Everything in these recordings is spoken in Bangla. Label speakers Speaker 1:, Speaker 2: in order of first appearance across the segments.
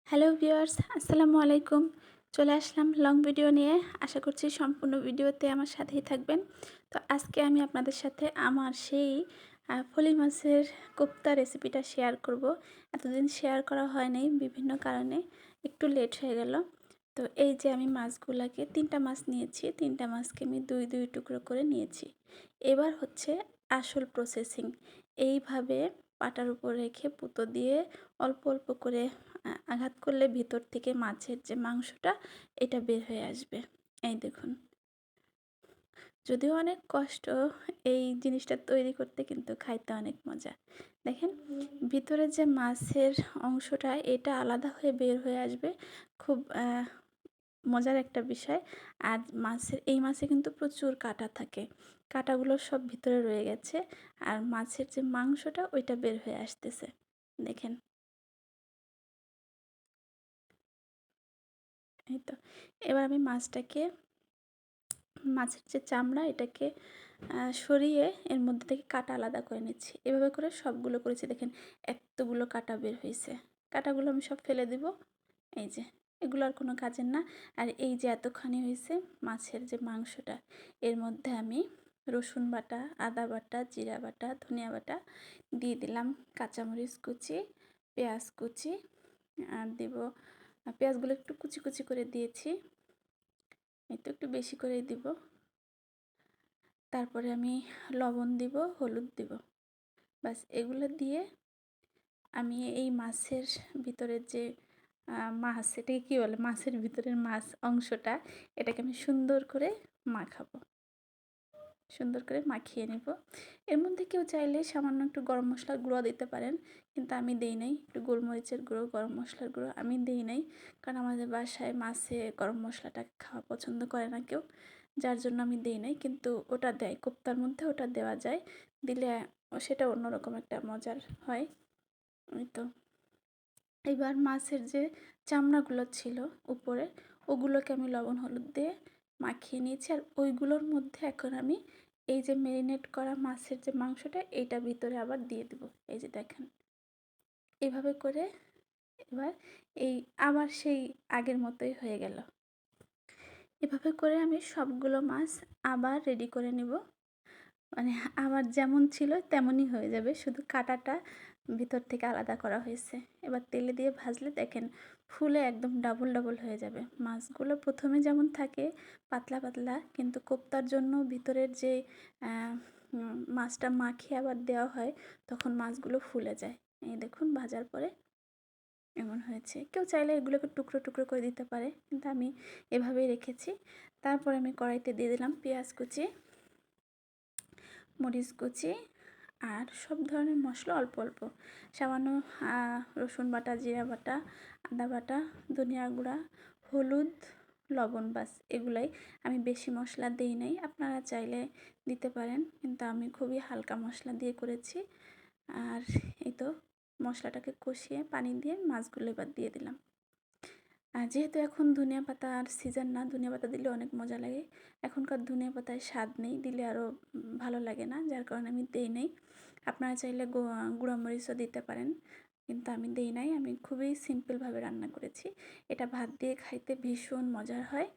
Speaker 1: হ্যালো ভিউয়ার্স, আসসালামু আলাইকুম। চলে আসলাম লং ভিডিও নিয়ে। আশা করছি সম্পূর্ণ ভিডিওতে আমার সাথেই থাকবেন। তো আজকে আমি আপনাদের সাথে আমার সেই ফলি মাছের কোপ্তা রেসিপিটা শেয়ার করব। এতদিন শেয়ার করা হয় নাই, বিভিন্ন কারণে একটু লেট হয়ে গেল। তো এই যে আমি মাছগুলাকে ৩টা মাছ নিয়েছি, ৩টা মাছকে আমি দুই টুকরো করে নিয়েছি। এবার হচ্ছে আসল প্রসেসিং। এইভাবে পাটার উপর রেখে পুতো দিয়ে অল্প অল্প করে আঘাত করলে ভিতর থেকে মাছের যে মাংসটা এটা বের হয়ে আসবে। এই দেখুন, যদিও অনেক কষ্ট এই জিনিসটা তৈরি করতে, কিন্তু খাইতে অনেক মজা। দেখেন, ভিতরে যে মাছের অংশটা এটা আলাদা হয়ে বের হয়ে আসবে। খুব মজার একটা বিষয়। আর এই মাছে কিন্তু প্রচুর কাঁটা থাকে। কাঁটাগুলো সব ভিতরে রয়ে গেছে। আর মাছের যে মাংসটা ওইটা বের হয়ে আসতেছে। দেখেন, এই তো। এবার আমি মাছের যে চামড়া এটাকে সরিয়ে এর মধ্যে থেকে কাঁটা আলাদা করে নিচ্ছি। এভাবে করে সবগুলো করেছি। দেখেন, এতগুলো কাঁটা বের হয়েছে। কাঁটাগুলো আমি সব ফেলে দিব। এই যে, এগুলো আর কোনো কাজের না। আর এই যে এতখানি হয়েছে মাছের যে মাংসটা, এর মধ্যে আমি রসুন বাটা, আদা বাটা, জিরা বাটা, ধনিয়া বাটা দিয়ে দিলাম, কাঁচামরিচ কুচি, পেঁয়াজ কুচি আর দিব। পেঁয়াজগুলো একটু কুচি কুচি করে দিয়েছি। এই তো, একটু বেশি করেই দিব। তারপরে আমি লবণ দিব, হলুদ দিব। বাস, এগুলো দিয়ে আমি এই মাছের ভিতরের যে মাছ, এটাকে কী বলে, মাছের ভিতরের মাছ অংশটা, এটাকে আমি সুন্দর করে মাখাবো। সুন্দর করে মাখিয়ে নেব। এর মধ্যে কেউ চাইলে সামান্য একটু গরম মশলার গুঁড়ো দিতে পারেন, কিন্তু আমি দেই নাই। একটু গোলমরিচের গুঁড়ো, গরম মশলার গুঁড়ো আমি দেই নাই, কারণ আমাদের বাসায় মাছে গরম মশলাটা খাওয়া পছন্দ করে না কেউ, যার জন্য আমি দেই নাই। কিন্তু ওটা দেয়, কোপ্তার মধ্যে ওটা দেওয়া যায়। দিলে সেটা অন্যরকম একটা মজার হয়। ওই তো। এবার মাছের যে চামড়াগুলো ছিল উপরে, ওগুলোকে আমি লবণ হলুদ দিয়ে মাখিয়ে নিয়েছি। আর ওইগুলোর মধ্যে এখন আমি এই যে ম্যারিনেট করা মাছের যে মাংসটা, এইটা ভিতরে আবার দিয়ে দিব। এই যে দেখেন, এভাবে করে এবার এই আবার সেই আগের মতোই হয়ে গেল। এভাবে করে আমি সবগুলো মাছ আবার রেডি করে নেব। মানে আমার যেমন ছিল তেমনই হয়ে যাবে, শুধু কাঁটাটা ভিতর থেকে আলাদা করা হয়েছে। এবার তেলে দিয়ে ভাজলে দেখেন ফুলে একদম ডাবল ডাবল হয়ে যাবে। মাছগুলো প্রথমে যেমন থাকে পাতলা পাতলা, কিন্তু কোপ্তার জন্য ভিতরের যে মাছটা মাখিয়ে আবার দেওয়া হয়, তখন মাছগুলো ফুলে যায়। এই দেখুন, ভাজার পরে এমন হয়েছে। কেউ চাইলে এগুলোকে টুকরো টুকরো করে দিতে পারে, কিন্তু আমি এভাবেই রেখেছি। তারপর আমি কড়াইতে দিয়ে দিলাম পেঁয়াজ কুচি, মরিচ কুচি আর সব ধরনের মশলা অল্প অল্প। সামান্য রসুন বাটা, জিরা বাটা, আদা বাটা, ধনিয়া গুঁড়া, হলুদ, লবণ, বাস এগুলাই। আমি বেশি মশলা দিই নাই, আপনারা চাইলে দিতে পারেন, কিন্তু আমি খুবই হালকা মশলা দিয়ে করেছি। আর এই তো, মশলাটাকে কষিয়ে পানি দিয়ে মাছগুলো এবার দিয়ে দিলাম। আর যেহেতু এখন ধনিয়া পাতার সিজন না, ধনিয়া পাতা দিলে অনেক মজা লাগে। এখনকার ধনিয়া পাতায় স্বাদ নেই, দিলে আরও ভালো লাগে না, যার কারণে আমি দেই নাই। আপনারা চাইলে গুঁড়া মরিচও দিতে পারেন, কিন্তু আমি দেই নাই। আমি খুবই সিম্পলভাবে রান্না করেছি। এটা ভাত দিয়ে খাইতে ভীষণ মজার হয়।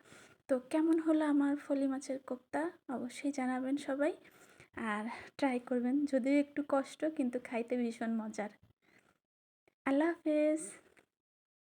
Speaker 1: তো কেমন হলো আমার ফলি মাছের কোপ্তা, অবশ্যই জানাবেন সবাই। আর ট্রাই করবেন, যদিও একটু কষ্ট, কিন্তু খাইতে ভীষণ মজার। আল্লাহ হাফেজ।